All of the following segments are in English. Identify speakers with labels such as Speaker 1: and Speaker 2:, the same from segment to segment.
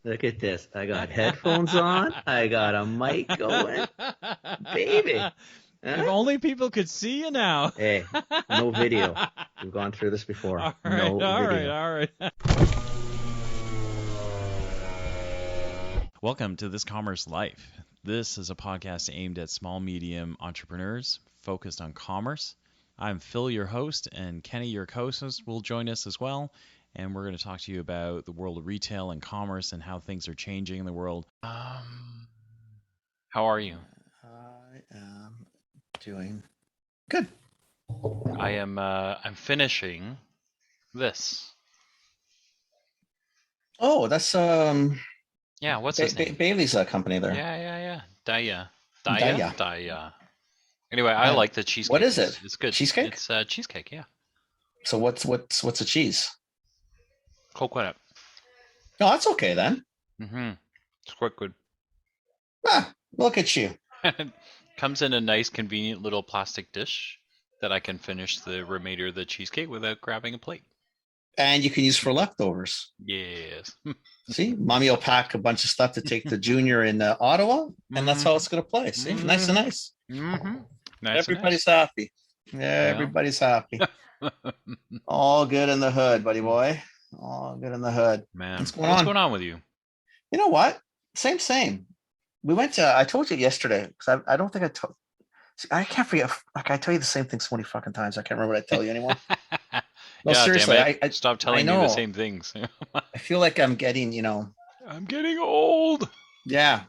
Speaker 1: Look at this. I got headphones on. I got a mic going. Baby.
Speaker 2: If
Speaker 1: Huh?
Speaker 2: only people could see you now.
Speaker 1: Hey, no video. We've gone through this before.
Speaker 2: All right,
Speaker 1: No
Speaker 2: all right,
Speaker 1: video.
Speaker 2: all right. Welcome to This Commerce Life. This is a podcast aimed at small, medium entrepreneurs focused on commerce. I'm Phil, your host, and Kenny, your co-host, will join us as well. And we're going to talk to you about the world of retail and commerce and how things are changing in the world. How are you?
Speaker 1: I am doing good.
Speaker 2: I'm finishing this.
Speaker 1: Oh, that's
Speaker 2: Yeah, what's his name?
Speaker 1: Bailey's company there.
Speaker 2: Yeah.
Speaker 1: Daya.
Speaker 2: Daya. Anyway, I
Speaker 1: Yeah.
Speaker 2: like the cheesecake.
Speaker 1: What is it?
Speaker 2: It's good.
Speaker 1: Cheesecake?
Speaker 2: It's cheesecake, yeah.
Speaker 1: So what's the cheese?
Speaker 2: Coconut.
Speaker 1: No, that's okay then.
Speaker 2: Mm-hmm. It's quite good.
Speaker 1: Ah, look at you.
Speaker 2: Comes in a nice, convenient little plastic dish that I can finish the remainder of the cheesecake without grabbing a plate.
Speaker 1: And you can use for leftovers.
Speaker 2: Yes.
Speaker 1: See, mommy will pack a bunch of stuff to take to Junior in Ottawa, and that's how it's going to play. See, nice and nice.
Speaker 2: Mm-hmm. Nice.
Speaker 1: Everybody's happy. Everybody's happy. All good in the hood, buddy boy. All good in the hood.
Speaker 2: Man,
Speaker 1: what's going
Speaker 2: on with you?
Speaker 1: You know what? Same. We went to. I told you yesterday because I don't think I told. I can't forget. Like I tell you the same thing so many fucking times. I can't remember what I tell you anymore. No,
Speaker 2: yeah,
Speaker 1: seriously.
Speaker 2: Damn it.
Speaker 1: I
Speaker 2: stop telling me the same things.
Speaker 1: I feel like I'm getting,
Speaker 2: I'm getting old.
Speaker 1: Yeah,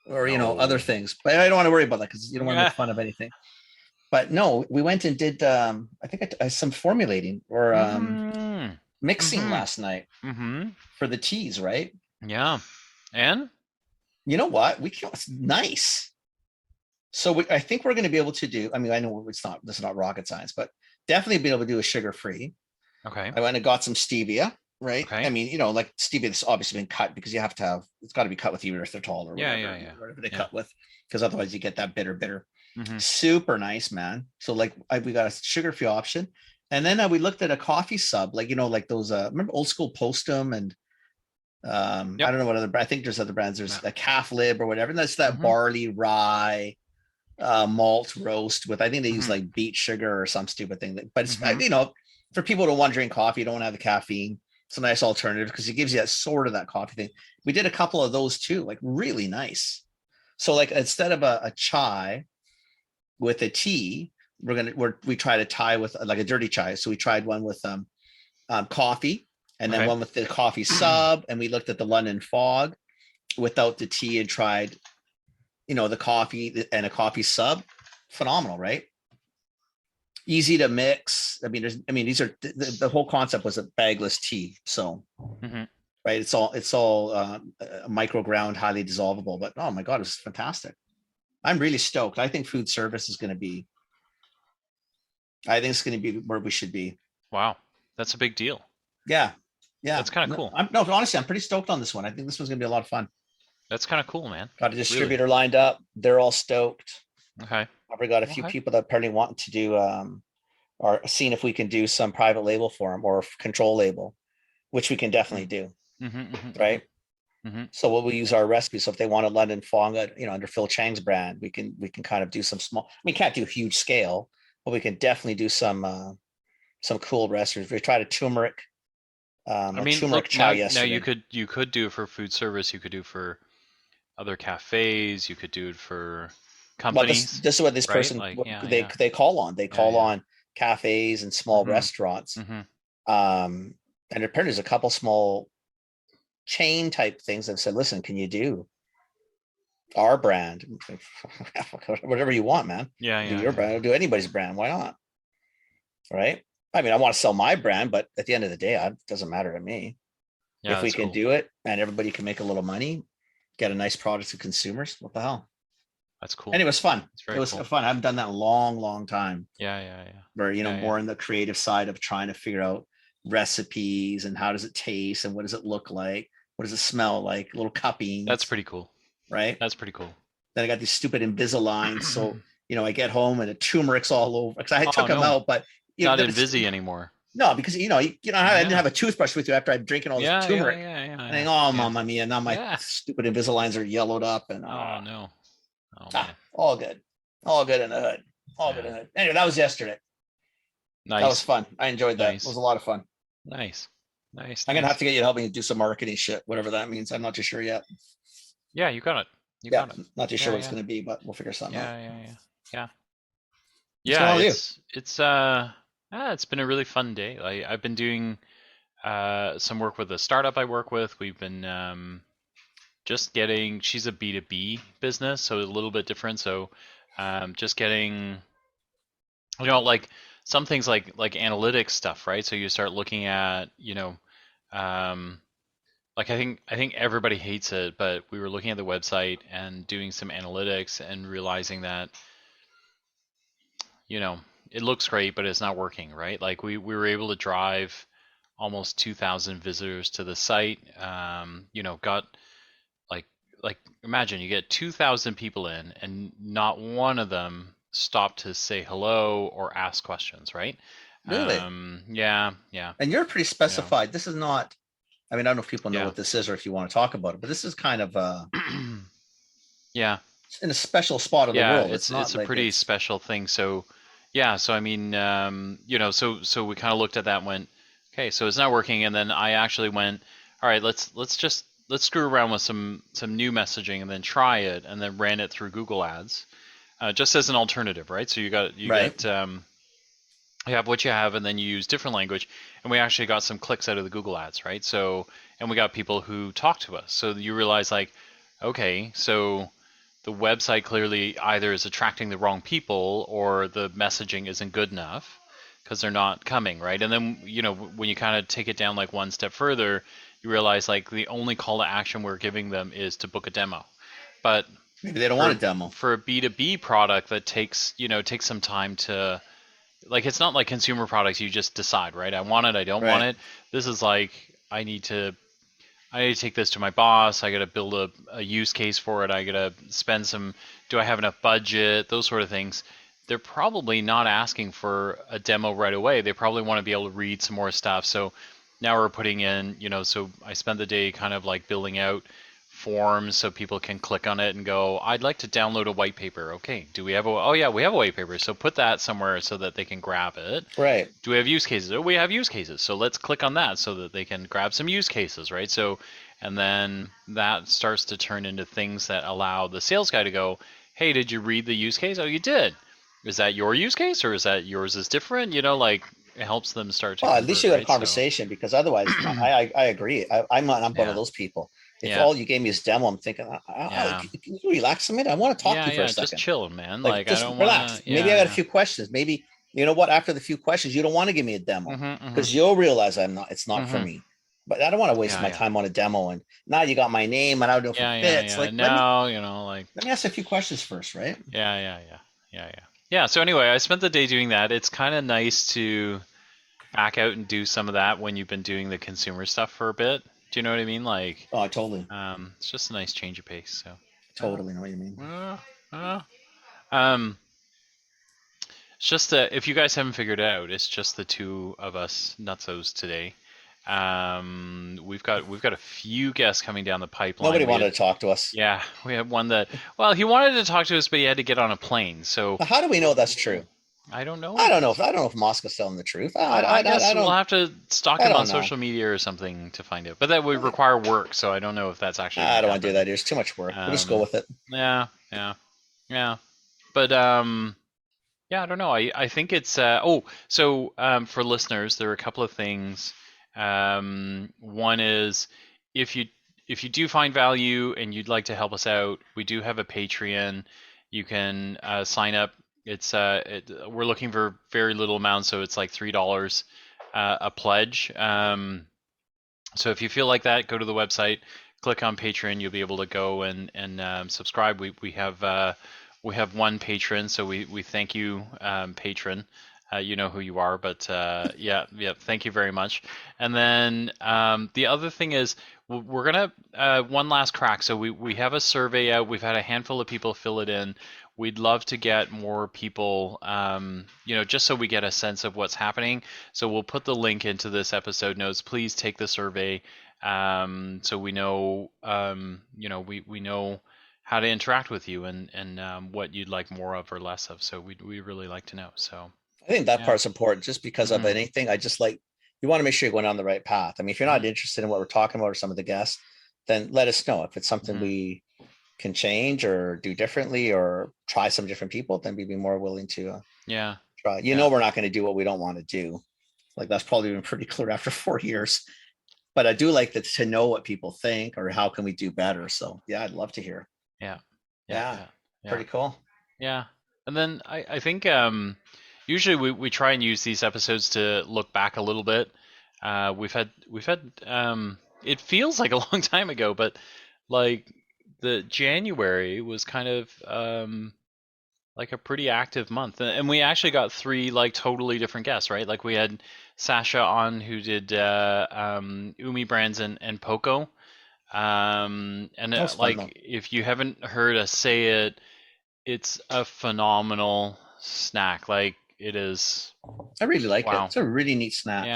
Speaker 1: or other things. But I don't want to worry about that because you don't want to make fun of anything. But no, we went and did. I think some formulating or mixing last night for the teas, right?
Speaker 2: Yeah, and
Speaker 1: you know what? It's nice. So I think we're going to be able to do. I mean, I know this is not rocket science, but definitely be able to do a sugar-free.
Speaker 2: Okay.
Speaker 1: I went and got some stevia, right?
Speaker 2: Okay.
Speaker 1: I mean, like stevia that's obviously been cut because you have to have. It's got to be cut with erythritol or whatever they cut with, because otherwise you get that bitter. Super nice, man. So like we got a sugar-free option, and then we looked at a coffee sub, like like those. Remember old school Postum and. I don't know what other. I think there's other brands. There's a calf lib or whatever. And that's that barley rye malt roast with. I think they use like beet sugar or some stupid thing. But it's for people who don't want to drink coffee, don't want to have the caffeine. It's a nice alternative because it gives you that sort of that coffee thing. We did a couple of those too, like really nice. So like instead of a chai with a tea, we try to tie with like a dirty chai. So we tried one with coffee. And then one with the coffee sub, and we looked at the London Fog without the tea and tried, the coffee and a coffee sub. Phenomenal, right? Easy to mix. I mean, these are the whole concept was a bagless tea. So, right, it's all micro ground, highly dissolvable. But oh my god, it's fantastic. I'm really stoked. I think food service is going to be. I think it's going to be where we should be.
Speaker 2: Wow, that's a big deal.
Speaker 1: Yeah.
Speaker 2: That's kind of cool.
Speaker 1: Honestly, I'm pretty stoked on this one. I think this one's gonna be a lot of fun.
Speaker 2: That's kind of cool, man.
Speaker 1: Got a distributor lined up. They're all stoked.
Speaker 2: Okay.
Speaker 1: I've got a few people that apparently want to do or seeing if we can do some private label for them or control label, which we can definitely do. Right. So we'll use our recipe. So if they want a London Fog, under Phil Chang's brand, we can kind of do some small. We can't do huge scale, but we can definitely do some cool recipes. We tried a turmeric. Turmeric chai yesterday.
Speaker 2: Now you could do it for food service. You could do it for other cafes. You could do it for companies.
Speaker 1: Well, this is what this person they call on. They call on cafes and small restaurants. And apparently there's a couple small chain type things that said, "Listen, can you do our brand? Whatever you want, man. Do your brand. Do anybody's brand. Why not? Right." I mean, I want to sell my brand, but at the end of the day, it doesn't matter to me. If we can do it and everybody can make a little money, get a nice product to consumers, what the hell?
Speaker 2: That's cool.
Speaker 1: And it was fun. It was fun. I haven't done that in a long, long time.
Speaker 2: Yeah.
Speaker 1: Where, more in the creative side of trying to figure out recipes and how does it taste and what does it look like? What does it smell like? Little cuppings.
Speaker 2: That's pretty cool.
Speaker 1: Right?
Speaker 2: That's pretty cool.
Speaker 1: Then I got these stupid Invisaligns. So, I get home and the turmeric's all over. Because I took them out, but
Speaker 2: not Invisi anymore.
Speaker 1: No, because I didn't have a toothbrush with you after I'd drinking all this turmeric. And I go, Mamma mia, now my stupid Invisaligns are yellowed up and
Speaker 2: oh no.
Speaker 1: all good. All good in the hood. All good in the hood. Anyway, that was yesterday.
Speaker 2: Nice.
Speaker 1: That was fun. I enjoyed that. It was a lot of fun.
Speaker 2: Nice.
Speaker 1: I'm gonna have to get you to help me do some marketing shit, whatever that means. I'm not too sure yet.
Speaker 2: Yeah, you got it. You got it.
Speaker 1: Not too sure what it's gonna be, but we'll figure something out.
Speaker 2: Yeah. It's been a really fun day. I've been doing some work with a startup I work with. We've been just getting. She's a B2B business, so a little bit different. So just getting, like some things like analytics stuff, right? So you start looking at, like I think everybody hates it, but we were looking at the website and doing some analytics and realizing that, it looks great, but it's not working, right? Like we were able to drive almost 2,000 visitors to the site. Got like imagine you get 2,000 people in and not one of them stopped to say hello or ask questions, right?
Speaker 1: Really?
Speaker 2: Yeah.
Speaker 1: And you're pretty specified. This is not, I don't know if people know what this is or if you want to talk about it, but this is kind of
Speaker 2: yeah,
Speaker 1: in a special spot of the world.
Speaker 2: It's a pretty special thing. So so we kind of looked at that and went, okay, so it's not working. And then I actually went, all right, let's screw around with some new messaging and then try it, and then ran it through Google Ads, just as an alternative, right? So you have what you have, and then you use different language, and we actually got some clicks out of the Google Ads, right? So, and we got people who talked to us. So you realize, like, okay, so the website clearly either is attracting the wrong people or the messaging isn't good enough because they're not coming, right? And then, when you kind of take it down like one step further, you realize like the only call to action we're giving them is to book a demo. But
Speaker 1: maybe they don't want a demo.
Speaker 2: For a B2B product that takes some time to, like, it's not like consumer products you just decide, right? I want it, I don't want it. This is like, I need to take this to my boss. I got to build a use case for it. I got to spend some, do I have enough budget? Those sort of things. They're probably not asking for a demo right away. They probably want to be able to read some more stuff. So now we're putting in, so I spent the day kind of like building out forms so people can click on it and go, I'd like to download a white paper. Okay, do we have we have a white paper. So put that somewhere so that they can grab it.
Speaker 1: Right.
Speaker 2: Do we have use cases? Oh, we have use cases. So let's click on that so that they can grab some use cases, right? So, and then that starts to turn into things that allow the sales guy to go, hey, did you read the use case? Oh, you did. Is that your use case or is that yours is different? Like, it helps them start to
Speaker 1: at least you have a conversation, because otherwise I agree. I'm one of those people. If all you gave me is demo, I'm thinking, can you relax a minute? I want to talk to you for a second.
Speaker 2: Just chilling, man.
Speaker 1: Just I don't relax. Maybe I got a few questions. Maybe, you know what? After the few questions, you don't want to give me a demo because you'll realize it's not for me. But I don't want to waste my time on a demo. And now you got my name, and I don't know if it fits. Like, let me ask a few questions first, right?
Speaker 2: Yeah. So anyway, I spent the day doing that. It's kind of nice to back out and do some of that when you've been doing the consumer stuff for a bit. Do you know what I mean? Like,
Speaker 1: oh, totally.
Speaker 2: It's just a nice change of pace. So
Speaker 1: totally know what you mean.
Speaker 2: It's just that if you guys haven't figured it out, it's just the two of us nutsos today. We've got a few guests coming down the pipeline.
Speaker 1: Nobody wanted to talk to us.
Speaker 2: Yeah, we had one that, well, he wanted to talk to us, but he had to get on a plane. So
Speaker 1: how do we know that's true?
Speaker 2: I don't know.
Speaker 1: I don't know if Moscow's telling the truth.
Speaker 2: I guess we'll have to stalk him on social media or something to find out. But that would require work, so I don't know if that's actually.
Speaker 1: I don't want to do that. There's too much work. We'll just go with it.
Speaker 2: Yeah. But I don't know. I think it's for listeners, there are a couple of things. One is if you do find value and you'd like to help us out, we do have a Patreon. You can sign up. It's we're looking for very little amount, so it's like $3 a pledge. So if you feel like that, go to the website, click on Patreon. You'll be able to go and subscribe. We have one patron, so we thank you, patron. You know who you are, but thank you very much. And then the other thing is we're gonna one last crack. So we have a survey out. We've had a handful of people fill it in.
Speaker 3: We'd love to get more people, just so we get a sense of what's happening. So we'll put the link into this episode notes. Please take the survey, so we know, we know how to interact with you and what you'd like more of or less of. So we really like to know. So
Speaker 1: I think that part's important, just because of anything. I just like, you want to make sure you're going down the right path. I mean, if you're not interested in what we're talking about or some of the guests, then let us know. If it's something we can change or do differently or try some different people, then we'd be more willing to try. We're not going to do what we don't want to do. Like, that's probably been pretty clear after 4 years. But I do like to know what people think or how can we do better. So yeah, I'd love to hear. Yeah. Pretty cool.
Speaker 3: Yeah. And then I think usually we try and use these episodes to look back a little bit. We've had it feels like a long time ago, but like the January was kind of like a pretty active month, and we actually got 3 like totally different guests, right? Like we had Sasha on, who did Umi Brands and Poco, and if you haven't heard us say it, it's a phenomenal snack. Like, it is.
Speaker 1: I really like it. It's a really neat snack.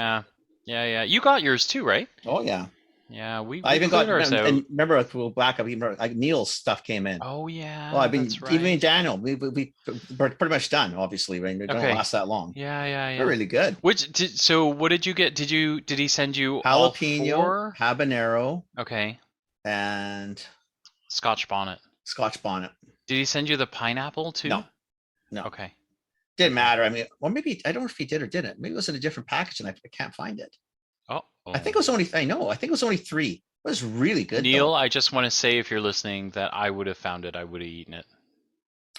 Speaker 3: Yeah. You got yours too, right?
Speaker 1: Oh yeah.
Speaker 3: Yeah, we
Speaker 1: I even got ours out. And remember, we'll back up. Remember, like Neil's stuff came in.
Speaker 3: Oh yeah.
Speaker 1: Well, even Daniel, we pretty much done. Obviously, right? They don't last that long.
Speaker 3: Yeah.
Speaker 1: They're really good.
Speaker 3: So what did you get? Did he send you
Speaker 1: jalapeno,
Speaker 3: all 4?
Speaker 1: habanero?
Speaker 3: Okay.
Speaker 1: And
Speaker 3: Scotch bonnet.
Speaker 1: Did
Speaker 3: he send you the pineapple too?
Speaker 1: No.
Speaker 3: Okay.
Speaker 1: Didn't matter. I mean, or maybe I don't know if he did or didn't. Maybe it was in a different package, and I can't find it.
Speaker 3: Oh.
Speaker 1: I think it was only. I know. I think it was only 3. It was really good.
Speaker 3: Neil, though. I just want to say, if you're listening, that I would have found it. I would have eaten it.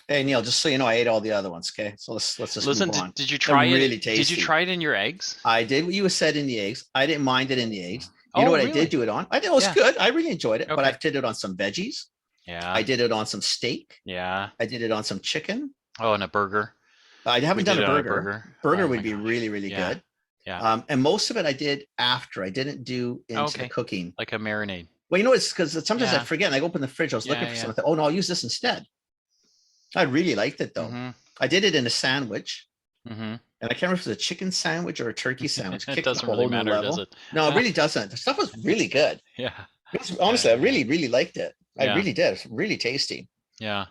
Speaker 1: Hey Neil, just so you know, I ate all the other ones. Okay, so let's just
Speaker 3: listen.
Speaker 1: Move on.
Speaker 3: Did you try it?
Speaker 1: Really tasty.
Speaker 3: Did you try it in your eggs?
Speaker 1: I did what you said in the eggs. I didn't mind it in the eggs. You know what really? I did do it on? I think it was good. I really enjoyed it. Okay. But I did it on some veggies.
Speaker 3: Yeah.
Speaker 1: I did it on some steak.
Speaker 3: Yeah.
Speaker 1: I did it on some chicken.
Speaker 3: Oh, and a burger.
Speaker 1: I haven't done a burger. Burger would be really, really good.
Speaker 3: Yeah.
Speaker 1: And most of it I did after. I didn't do into the cooking.
Speaker 3: Like a marinade.
Speaker 1: Well, you know, it's because sometimes I forget and I open the fridge. I was looking for something. Oh, no, I'll use this instead. I really liked it, though. Mm-hmm. I did it in a sandwich. Mm-hmm. And I can't remember if it was a chicken sandwich or a turkey sandwich.
Speaker 3: It doesn't really matter, does it?
Speaker 1: No, it really doesn't. The stuff was really good.
Speaker 3: Yeah.
Speaker 1: Honestly, I really, really liked it. I really did. It's really tasty.
Speaker 3: Yeah.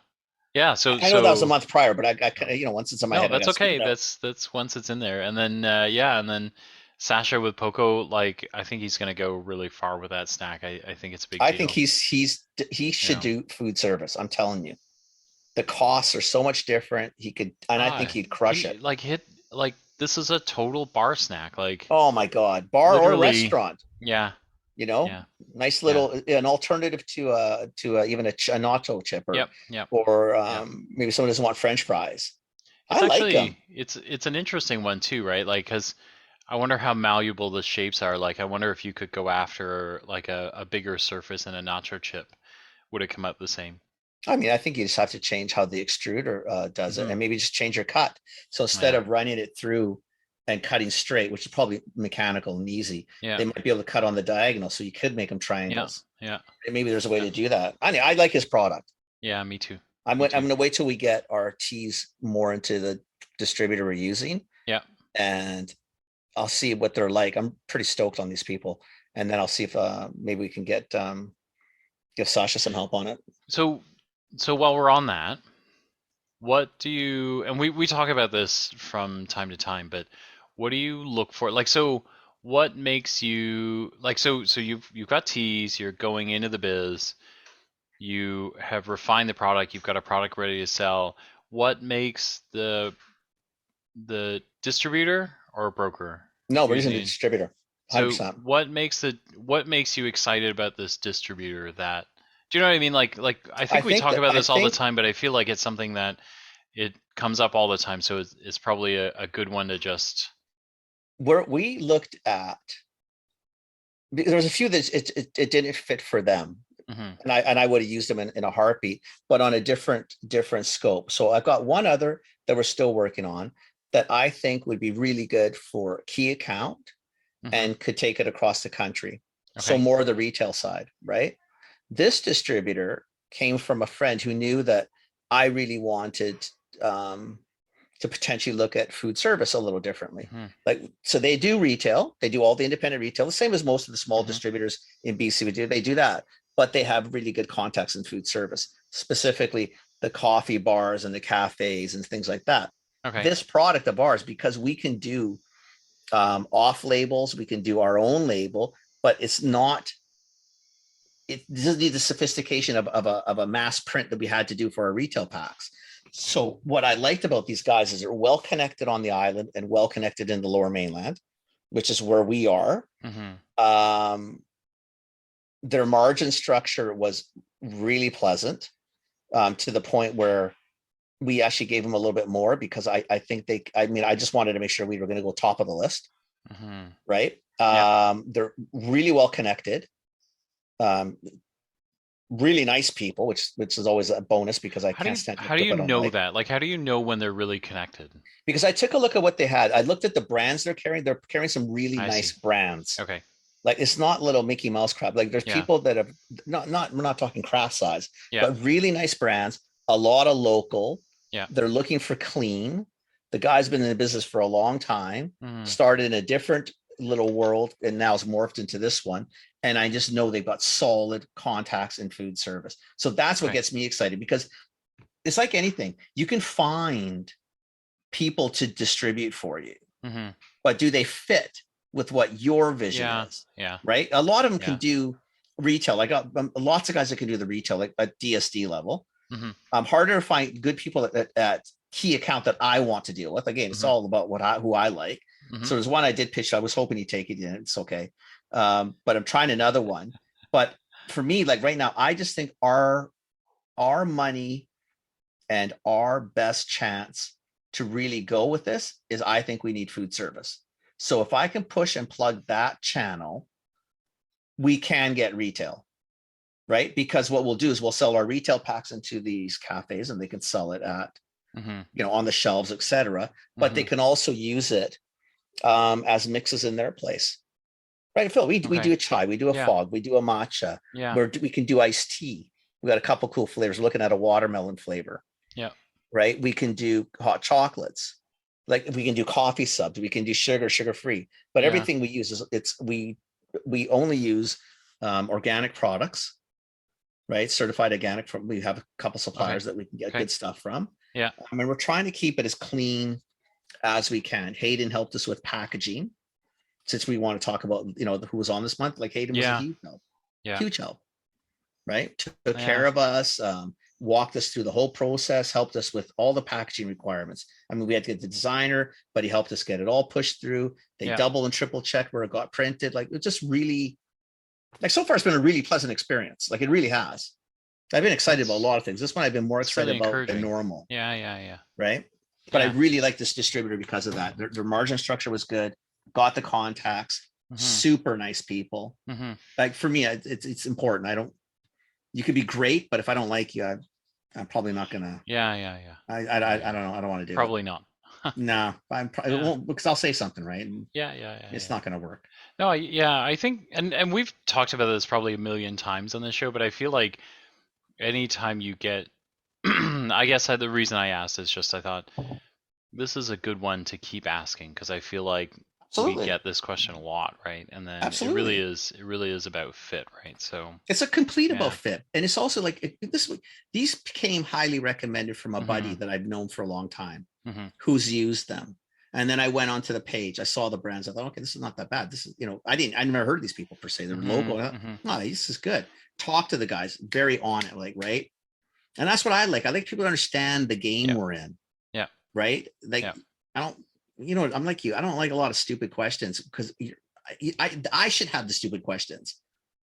Speaker 3: Yeah. So
Speaker 1: I know that was a month prior, but I once it's in my head.
Speaker 3: That's okay. That's once it's in there. And then, and then Sasha with Poco, like, I think he's going to go really far with that snack. I think it's a big deal.
Speaker 1: I think he should do food service. I'm telling you. The costs are so much different. He could, and I think he'd crush it.
Speaker 3: This is a total bar snack. Like,
Speaker 1: oh my God, bar or restaurant.
Speaker 3: Yeah.
Speaker 1: Nice little an alternative to even a nacho chip or maybe someone doesn't want French fries. I like them.
Speaker 3: It's an interesting one too, right? Like, because I wonder how malleable the shapes are. Like, I wonder if you could go after like a bigger surface and a nacho chip, would it come out the same?
Speaker 1: I mean, I think you just have to change how the extruder does it, and maybe just change your cut. So instead of running it through and cutting straight, which is probably mechanical and easy, they might be able to cut on the diagonal, so you could make them triangles.
Speaker 3: Yeah.
Speaker 1: And maybe there's a way to do that. I mean, I like his product.
Speaker 3: Yeah, me too.
Speaker 1: I'm going to wait till we get our teas more into the distributor we're using.
Speaker 3: Yeah. And
Speaker 1: I'll see what they're like. I'm pretty stoked on these people, and then I'll see if maybe we can give Sasha some help on it.
Speaker 3: So while we're on that, what do you, and we talk about this from time to time, but what do you look for? Like, so what makes you, like, so you've got teas, you're going into the biz, you have refined the product, you've got a product ready to sell. What makes the distributor or a broker?
Speaker 1: No, we're using the distributor.
Speaker 3: 100%. So what makes you excited about this distributor? That, do you know what I mean? Like I think we talk about this all the time, but I feel like it's something that it comes up all the time. So it's probably a good one to just.
Speaker 1: Where we looked at, there was a few that it didn't fit for them, and I would have used them in a heartbeat, but on a different scope. So I've got one other that we're still working on that I think would be really good for a key account and could take it across the country. Okay. So more of the retail side, right? This distributor came from a friend who knew that I really wanted to potentially look at food service a little differently. Like, so they do retail, they do all the independent retail, the same as most of the small distributors in BC would do. They do that, but they have really good contacts in food service, specifically the coffee bars and the cafes and things like that.
Speaker 3: Okay.
Speaker 1: This product of ours, because we can do off labels, we can do our own label, but it doesn't need the sophistication of a mass print that we had to do for our retail packs. So what I liked about these guys is they're well connected on the island and well connected in the Lower Mainland, which is where we are. Their margin structure was really pleasant, to the point where we actually gave them a little bit more, because I think I just wanted to make sure we were going to go top of the list. Right. They're really well connected. Really nice people, which is always a bonus, because can't stand.
Speaker 3: How do you know that? Like, how do you know when they're really connected?
Speaker 1: Because I took a look at what they had. I looked at the brands they're carrying. They're carrying some really nice brands.
Speaker 3: Okay.
Speaker 1: Like, it's not little Mickey Mouse crap. Like, there's people that have we're not talking craft size, but really nice brands, a lot of local.
Speaker 3: Yeah.
Speaker 1: They're looking for clean. The guy's been in the business for a long time, started in a different little world, and now has morphed into this one. And I just know they've got solid contacts in food service. So that's what gets me excited, because it's like anything. You can find people to distribute for you, but do they fit with what your vision is? Yeah. Right. A lot of them can do retail. I got lots of guys that can do the retail, like at DSD level. Harder to find good people at key account that I want to deal with. Again, it's all about who I like. So there's one I did pitch. I was hoping he'd take it. Yeah, it's okay. But I'm trying another one. But for me, like right now, I just think our money and our best chance to really go with this is, I think we need food service. So if I can push and plug that channel, we can get retail, right? Because what we'll do is we'll sell our retail packs into these cafes, and they can sell it at, on the shelves, etc. But they can also use it as mixes in their place. Right, Phil, we do a chai, we do a fog, we do a matcha, where we can do iced tea. We got a couple cool flavors. We're looking at a watermelon flavor. Yeah. Right. We can do hot chocolates. Like, we can do coffee subs. We can do sugar-free. But everything we use is we only use organic products, right? Certified organic. We have a couple suppliers that we can get good stuff from. Yeah. I mean, we're trying to keep it as clean as we can. Hayden helped us with packaging. Since we want to talk about, who was on this month, like Hayden was a huge help. Huge help, right? Took care of us, walked us through the whole process, helped us with all the packaging requirements. I mean, we had to get the designer, but he helped us get it all pushed through. They double and triple checked where it got printed. Like, it just really, like, so far it's been a really pleasant experience. Like, it really has. I've been excited about a lot of things. This one I've been more excited about than normal. Yeah. Right? But I really like this distributor because of that. Their margin structure was good. Got the contacts, super nice people. Like, for me, it's important. You could be great, but if I don't like you, I'm probably not gonna. I don't know. I don't want to do
Speaker 3: probably
Speaker 1: it.
Speaker 3: Not.
Speaker 1: No, I won't, because I'll say something, right? And it's not gonna work.
Speaker 3: No, I think, and we've talked about this probably a million times on this show, but I feel like anytime you get, I guess the reason I asked is just I thought this is a good one to keep asking, because I feel like we get this question a lot, right? And then it really is about fit, right? So
Speaker 1: it's a complete about fit, and it's also like these became highly recommended from a buddy that I've known for a long time, who's used them. And then I went onto the page, I saw the brands, I thought, okay, this is not that bad. This is, I never heard of these people per se. Their logo, no, this is good. Talk to the guys, very on it, like, right? And that's what I like. I like people to understand the game we're in. Yeah. Right. Like, I don't. I'm like you. I don't like a lot of stupid questions, because I should have the stupid questions,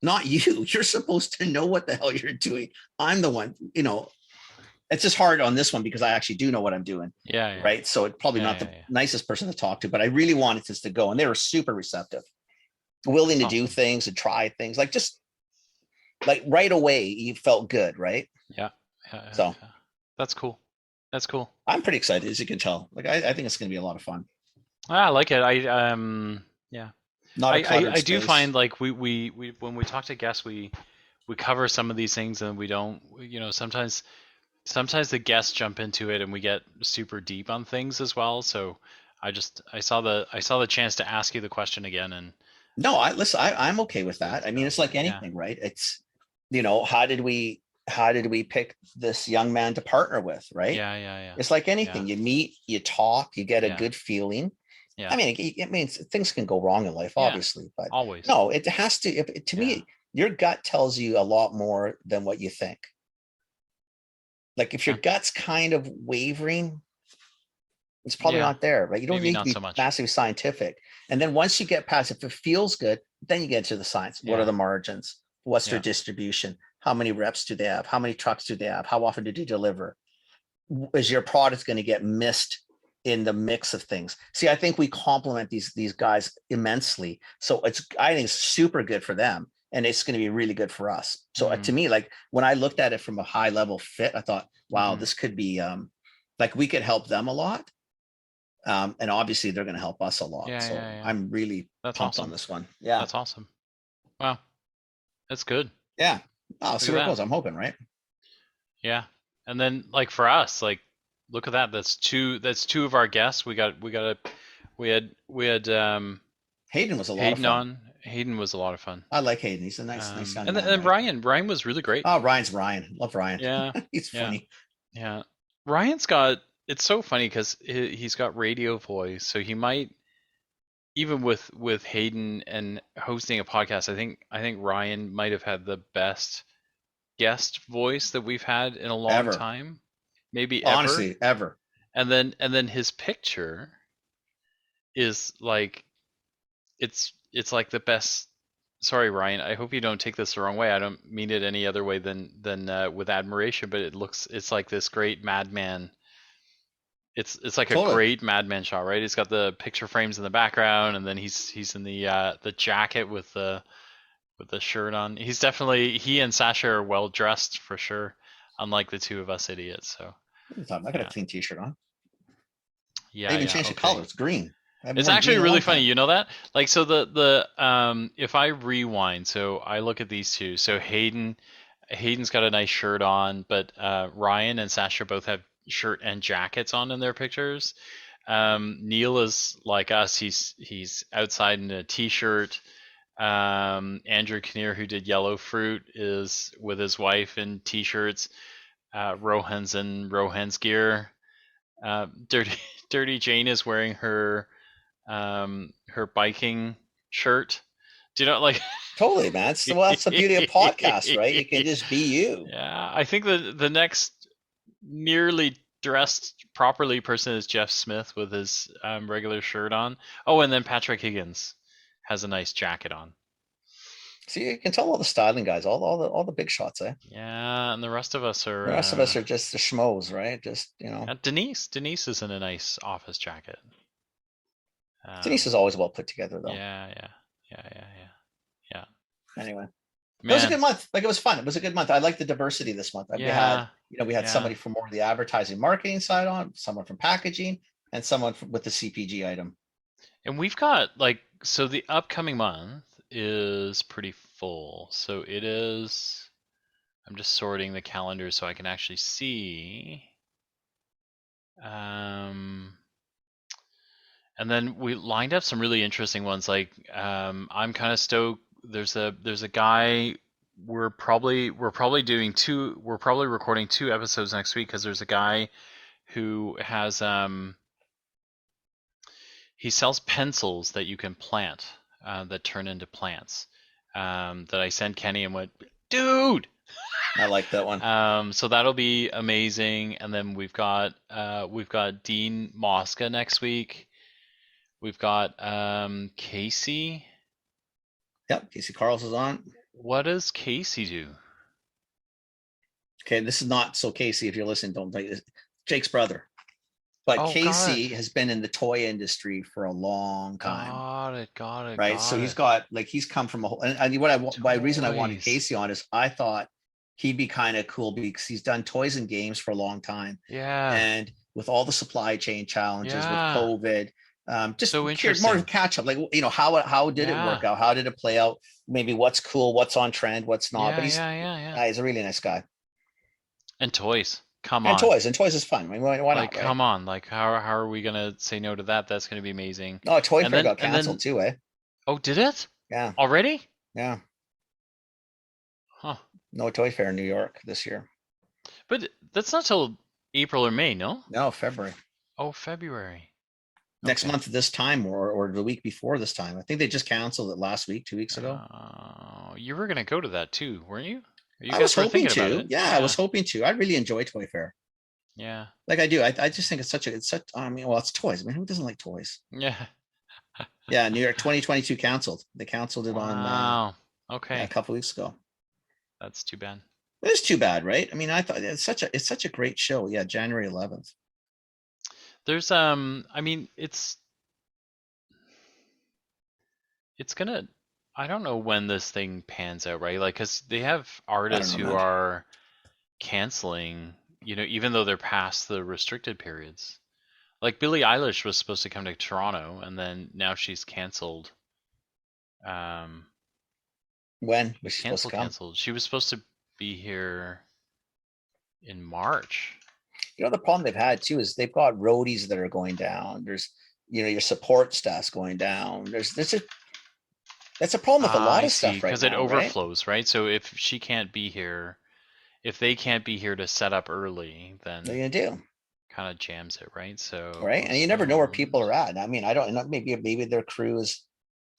Speaker 1: not you. You're supposed to know what the hell you're doing. I'm the one, it's just hard on this one because I actually do know what I'm doing. Right. So it's probably not the nicest person to talk to, but I really wanted this to go, and they were super receptive, willing to do things and try things, like, just like right away. You felt good. Right. So
Speaker 3: that's cool. That's cool.
Speaker 1: I'm pretty excited, as you can tell. Like, I think it's going to be a lot of fun.
Speaker 3: I like it. I do find, like, we when we talk to guests, we cover some of these things, and we don't, sometimes sometimes the guests jump into it and we get super deep on things as well. So I saw the chance to ask you the question again. And
Speaker 1: no, I'm okay with that. I mean, it's like anything, right? It's, how did we pick this young man to partner with, right?
Speaker 3: Yeah.
Speaker 1: It's like anything. You meet, you talk, you get a good feeling.
Speaker 3: Yeah.
Speaker 1: I mean, it means things can go wrong in life, obviously, but
Speaker 3: always.
Speaker 1: No, it has to. To me, your gut tells you a lot more than what you think. Like if your gut's kind of wavering, it's probably not there, right? You don't need to be massively scientific. And then once you get past, if it feels good, then you get into the science. What are the margins? What's their distribution? How many reps do they have? How many trucks do they have? How often do they deliver? Is your product going to get missed in the mix of things? See, I think we complement these guys immensely. So I think it's super good for them, and it's going to be really good for us. So to me, like when I looked at it from a high level fit, I thought, wow, this could be like we could help them a lot. And obviously they're going to help us a lot. I'm really pumped on this one. Yeah.
Speaker 3: That's awesome. Wow. That's good.
Speaker 1: Yeah. Oh, see where it goes. I'm hoping, right?
Speaker 3: Yeah. And then like for us, like look at that. That's two of our guests. We had Hayden
Speaker 1: was a lot of fun.
Speaker 3: Hayden was a lot of fun.
Speaker 1: I like Hayden. He's a nice young man.
Speaker 3: And Ryan was really great.
Speaker 1: Oh, Ryan's Ryan. Love Ryan.
Speaker 3: Yeah.
Speaker 1: He's funny.
Speaker 3: Yeah. Ryan's got, it's so funny because he's got radio voice, so he might, even with Hayden and hosting a podcast, I think Ryan might have had the best guest voice that we've had in a long time, maybe ever.
Speaker 1: Honestly, ever.
Speaker 3: And then his picture is like, it's like the best. Sorry, Ryan. I hope you don't take this the wrong way. I don't mean it any other way than with admiration, but it's like this great madman. It's like a great madman shot, right? He's got the picture frames in the background, and then he's in the jacket with the shirt on. He and Sasha are well dressed for sure, unlike the two of us idiots. So
Speaker 1: I got a clean t-shirt on.
Speaker 3: Yeah,
Speaker 1: I even changed the color. It's green.
Speaker 3: It's actually really funny. You know that? Like, so the if I rewind, so I look at these two. So Hayden's got a nice shirt on, but Ryan and Sasha both have shirt and jackets on in their pictures. Neil is like us. He's outside in a t-shirt. Andrew Kinnear, who did Yellow Fruit, is with his wife in t-shirts. Rohan's in Rohan's gear. Dirty Jane is wearing her biking shirt. Do you know, like,
Speaker 1: totally, man? That's the beauty of podcasts, right? You can just be you.
Speaker 3: Yeah, I think the next nearly dressed properly person is Jeff Smith with his regular shirt on. Oh, and then Patrick Higgins has a nice jacket on.
Speaker 1: See, you can tell all the styling guys, all the big shots, eh?
Speaker 3: Yeah, and the rest of us are
Speaker 1: just the schmoes, right? Just
Speaker 3: Denise is in a nice office jacket.
Speaker 1: Denise is always well put together, though.
Speaker 3: Yeah.
Speaker 1: Anyway, it was a good month. Like, it was fun. It was a good month. I like the diversity this month. We had somebody from more of the advertising marketing side on, someone from packaging, and someone with the CPG item.
Speaker 3: And we've got so the upcoming month is pretty full. So it is. I'm just sorting the calendar so I can actually see. And then we lined up some really interesting ones. Like, I'm kind of stoked. There's a guy. We're probably recording 2 episodes next week, because there's a guy who has he sells pencils that you can plant, that turn into plants. That I sent Kenny and went, dude.
Speaker 1: I like that one.
Speaker 3: So that'll be amazing. And then we've got Dean Mosca next week. We've got Casey.
Speaker 1: Yep, Casey Carls is on.
Speaker 3: What does Casey do?
Speaker 1: Okay, this is not so Casey. If you're listening, don't take this. Jake's brother. But Casey has been in the toy industry for a long time.
Speaker 3: Got it.
Speaker 1: Right. So he's got he's come from a whole. And the reason I wanted Casey on is I thought he'd be kind of cool because he's done toys and games for a long time.
Speaker 3: Yeah.
Speaker 1: And with all the supply chain challenges with COVID, just
Speaker 3: so
Speaker 1: more to catch up. Like, how did it work out? How did it play out? Maybe what's cool, what's on trend, what's not. But he's a really nice guy.
Speaker 3: And toys. come
Speaker 1: And
Speaker 3: on.
Speaker 1: toys is fun. I mean, why not?
Speaker 3: Like,
Speaker 1: Right?
Speaker 3: come on. Like, how are we gonna say no to that? That's gonna be amazing.
Speaker 1: No, Toy
Speaker 3: And
Speaker 1: Fair
Speaker 3: then
Speaker 1: got canceled too, eh?
Speaker 3: oh, did it
Speaker 1: Yeah,
Speaker 3: already?
Speaker 1: yeah.
Speaker 3: Huh.
Speaker 1: No Toy Fair in New York this year.
Speaker 3: But that's not till April or May, no?
Speaker 1: No, February.
Speaker 3: Oh, February.
Speaker 1: Next
Speaker 3: Okay.
Speaker 1: month this time, or the week before this time. I think they just canceled it last week, 2 weeks ago.
Speaker 3: You were gonna go to that too, weren't you? You
Speaker 1: I
Speaker 3: guys
Speaker 1: was
Speaker 3: were
Speaker 1: hoping
Speaker 3: thinking about
Speaker 1: to.
Speaker 3: it.
Speaker 1: Yeah, I was hoping to. I really enjoy Toy Fair.
Speaker 3: Yeah.
Speaker 1: Like I do. I just think it's such. I mean, well, it's toys. I mean, who doesn't like toys?
Speaker 3: Yeah.
Speaker 1: Yeah, New York 2022 canceled. They canceled it on
Speaker 3: Wow. Okay.
Speaker 1: a couple weeks ago.
Speaker 3: That's too bad.
Speaker 1: It's too bad, right? I mean, I thought it's such a great show. Yeah, January 11th.
Speaker 3: There's I mean, it's gonna, I don't know when this thing pans out, right? Like, cause they have artists who are canceling, even though they're past the restricted periods. Like Billie Eilish was supposed to come to Toronto, and then now she's canceled.
Speaker 1: When was she supposed to come?
Speaker 3: Canceled. She was supposed to be here in March.
Speaker 1: The problem they've had too is they've got roadies that are going down. There's, your support staff's going down. That's a problem with a lot of stuff right now,
Speaker 3: because it overflows, right? So if she can't be here, if they can't be here to set up early, then
Speaker 1: what are you gonna do?
Speaker 3: Kind of jams it, right? So
Speaker 1: right, and you never know where people are at. I mean, I don't know. Maybe their crew is.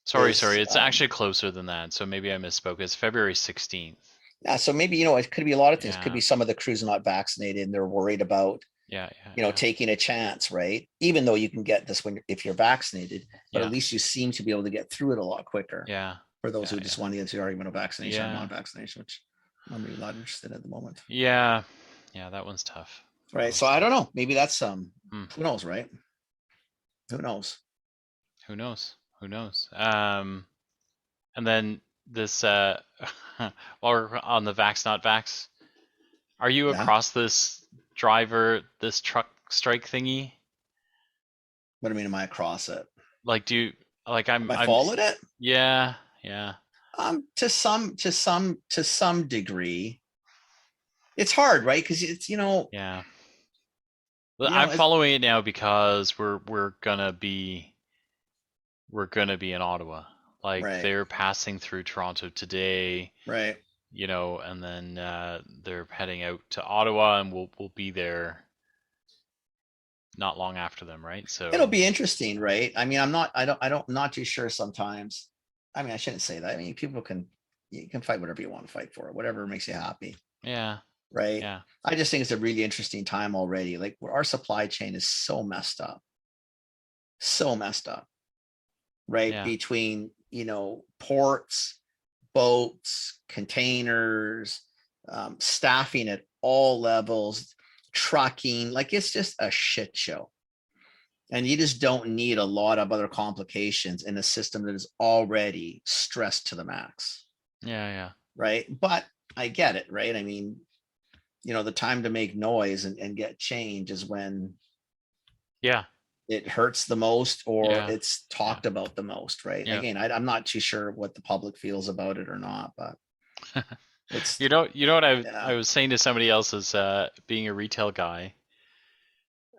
Speaker 3: Sorry. It's actually closer than that. So maybe I misspoke. It's February 16th.
Speaker 1: Yeah, so maybe it could be a lot of things. It could be some of the crews not vaccinated and they're worried about taking a chance, right? Even though you can get this if you're vaccinated, but at least you seem to be able to get through it a lot quicker.
Speaker 3: Yeah.
Speaker 1: For those who just want to get into the argument of vaccination or non-vaccination, which I'm really not interested in at the moment.
Speaker 3: Yeah. Yeah, that one's tough.
Speaker 1: Right. So I don't know. Maybe that's who knows, right? Who knows?
Speaker 3: Who knows? And then this while we're on the vax not vax, are you across this truck strike thingy?
Speaker 1: What do you mean, am I across it?
Speaker 3: Like, I
Speaker 1: followed it?
Speaker 3: Yeah.
Speaker 1: To some degree. It's hard, right? Because it's
Speaker 3: Yeah. I'm following it now because we're gonna be in Ottawa. Like, they're passing through Toronto today,
Speaker 1: right?
Speaker 3: And then they're heading out to Ottawa, and we'll be there not long after them, right? So
Speaker 1: it'll be interesting, right? I mean, I'm not too sure sometimes. I mean, I shouldn't say that. I mean, you can fight whatever you want to fight for, whatever makes you happy.
Speaker 3: Yeah.
Speaker 1: Right.
Speaker 3: Yeah.
Speaker 1: I just think it's a really interesting time already. Like, our supply chain is so messed up. Right. Yeah. Between, ports, boats, containers, staffing at all levels, trucking, like, it's just a shit show. And you just don't need a lot of other complications in a system that is already stressed to the max.
Speaker 3: Yeah.
Speaker 1: Right. But I get it. Right. I mean, the time to make noise and get change is when it hurts the most, or it's talked about the most, right? Yeah. Again, I'm not too sure what the public feels about it or not, but it's
Speaker 3: you know what I was saying to somebody else is being a retail guy,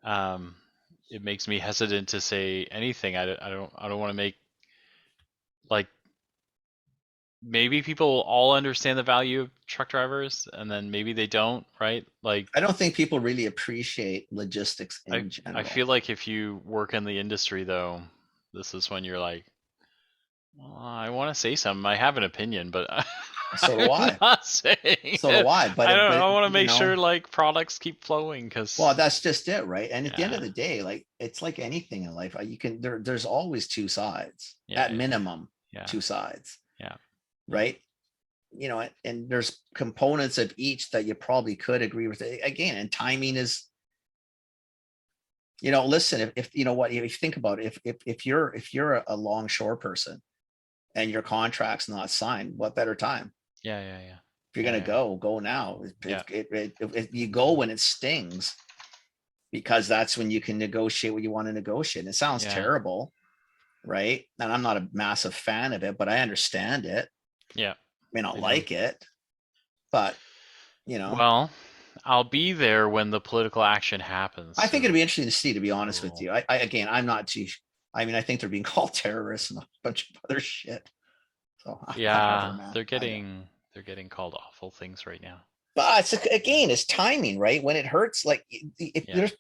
Speaker 3: it makes me hesitant to say anything. I don't want to make, like, maybe people all understand the value of truck drivers, and then maybe they don't, right? Like,
Speaker 1: I don't think people really appreciate logistics in general.
Speaker 3: I feel like if you work in the industry, though, this is when you're like, well, I want to say something. I have an opinion, but
Speaker 1: so do I.
Speaker 3: Not saying
Speaker 1: so do I. But
Speaker 3: I want to make sure, like, products keep flowing, because
Speaker 1: that's just it, right? And at the end of the day, like, it's like anything in life. You can there's always two sides, at minimum, two sides.
Speaker 3: Yeah.
Speaker 1: Right. And there's components of each that you probably could agree with. Again, and timing is, listen, if you think about it, if you're a longshore person and your contract's not signed, what better time?
Speaker 3: Yeah.
Speaker 1: If you're going to go now. You go when it stings, because that's when you can negotiate what you want to negotiate. And it sounds terrible, right? And I'm not a massive fan of it, but I understand it.
Speaker 3: Yeah.
Speaker 1: May not like it, but
Speaker 3: Well, I'll be there when the political action happens.
Speaker 1: I think it'd be interesting to see, to be honest with you. Again, I'm not too, I mean, I think they're being called terrorists and a bunch of other shit. So
Speaker 3: yeah, they're getting called awful things right now.
Speaker 1: But it's timing, right? When it hurts, like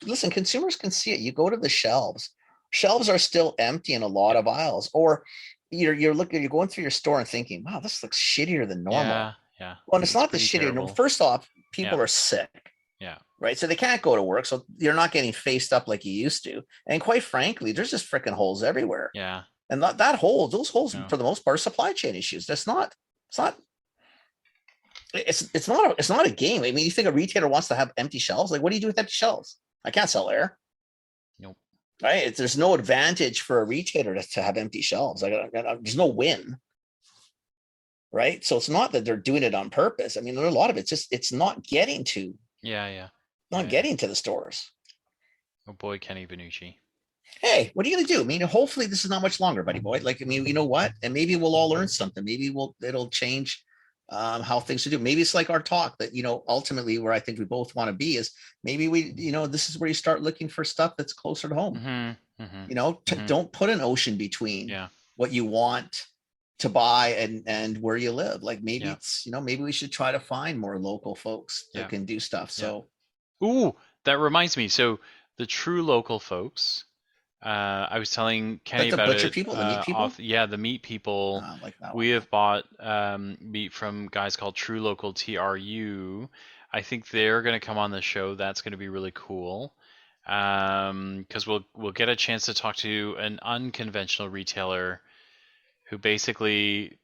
Speaker 1: listen, consumers can see it. You go to the shelves. Shelves are still empty in a lot of aisles, or you're going through your store and thinking, wow, this looks shittier than normal.
Speaker 3: Yeah.
Speaker 1: Well, it's not the shittier. No, first off, people are sick.
Speaker 3: Yeah.
Speaker 1: Right. So they can't go to work. So you're not getting faced up like you used to. And quite frankly, there's just freaking holes everywhere.
Speaker 3: Yeah.
Speaker 1: And those holes for the most part are supply chain issues. It's not a game. I mean, you think a retailer wants to have empty shelves? Like, what do you do with empty shelves? I can't sell air.
Speaker 3: Nope.
Speaker 1: Right? There's no advantage for a retailer to have empty shelves. There's no win. Right? So it's not that they're doing it on purpose. I mean, there's a lot of it's not getting to. Getting to the stores.
Speaker 3: Oh boy, Kenny Benucci.
Speaker 1: Hey, what are you gonna do? I mean, hopefully this is not much longer, buddy boy. Like, I mean, you know what? And maybe we'll all learn something. Maybe it'll change how things are do. Maybe it's like our talk that, ultimately where I think we both want to be is maybe this is where you start looking for stuff that's closer to home. Don't put an ocean between what you want to buy and where you live. Like maybe it's, maybe we should try to find more local folks that can do stuff. So,
Speaker 3: ooh, that reminds me. So the true local folks, I was telling Kenny about
Speaker 1: butcher
Speaker 3: it.
Speaker 1: People, the meat people?
Speaker 3: The meat people.
Speaker 1: Like that
Speaker 3: we have bought meat from guys called True Local TRU. I think they're going to come on the show. That's going to be really cool. Because we'll get a chance to talk to an unconventional retailer who basically,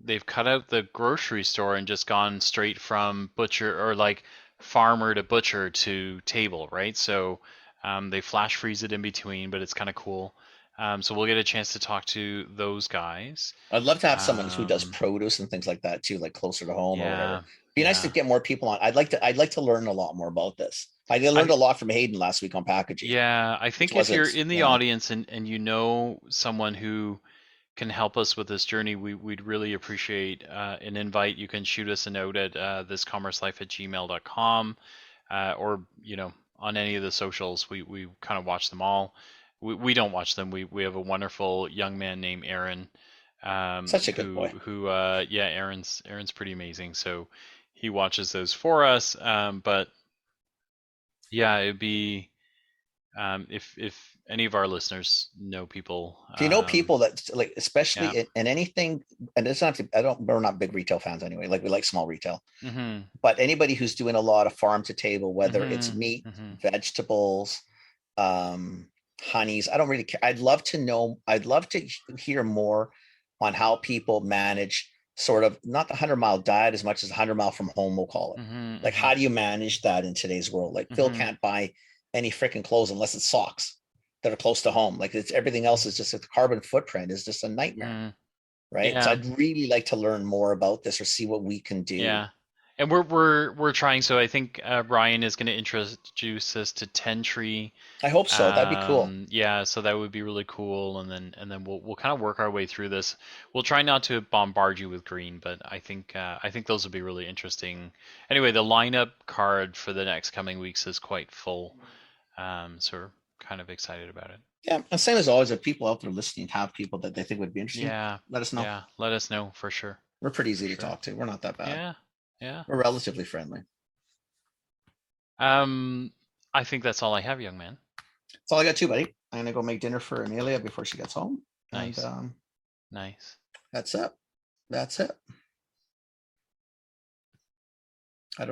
Speaker 3: they've cut out the grocery store and just gone straight from butcher or like farmer to butcher to table, right? So they flash freeze it in between, but it's kind of cool. So we'll get a chance to talk to those guys.
Speaker 1: I'd love to have someone who does produce and things like that too, like closer to home or whatever. Be nice to get more people on. I'd like to learn a lot more about this. I learned a lot from Hayden last week on packaging.
Speaker 3: Yeah, I think if you're in the audience and you know someone who can help us with this journey, we'd really appreciate an invite. You can shoot us a note at thiscommercelife@gmail.com or on any of the socials. We kind of watch them all. We don't watch them. We have a wonderful young man named Aaron.
Speaker 1: Such a good boy.
Speaker 3: Aaron's pretty amazing. So he watches those for us. But yeah, it'd be if any of our listeners know people.
Speaker 1: Do you know people that like, especially in anything, and it's not, we're not big retail fans anyway. Like we like small retail, but anybody who's doing a lot of farm to table, whether it's meat, vegetables, honeys, I don't really care. I'd love to hear more on how people manage sort of not the 100-mile diet as much as 100-mile from home, we'll call it. Like, how do you manage that in today's world? Like Phil can't buy any freaking clothes unless it's socks that are close to home. Like it's everything else is just a carbon footprint is just a nightmare. Right. So I'd really like to learn more about this or see what we can do.
Speaker 3: Yeah. And we're trying. So I think Ryan is going to introduce us to 10 Tree.
Speaker 1: I hope so. That'd be cool.
Speaker 3: Yeah, so that would be really cool. And then we'll kind of work our way through this. We'll try not to bombard you with green, but I think those would be really interesting. Anyway, the lineup card for the next coming weeks is quite full. So we're kind of excited about it.
Speaker 1: Yeah, and same as always, if people out there listening have people that they think would be interesting, let us know.
Speaker 3: Yeah, let us know for sure.
Speaker 1: We're pretty easy to talk to. We're not that bad.
Speaker 3: Yeah.
Speaker 1: We're relatively friendly.
Speaker 3: I think that's all I have, young man.
Speaker 1: That's all I got too, buddy. I'm gonna go make dinner for Amelia before she gets home.
Speaker 3: Nice.
Speaker 1: And,
Speaker 3: nice.
Speaker 1: That's it.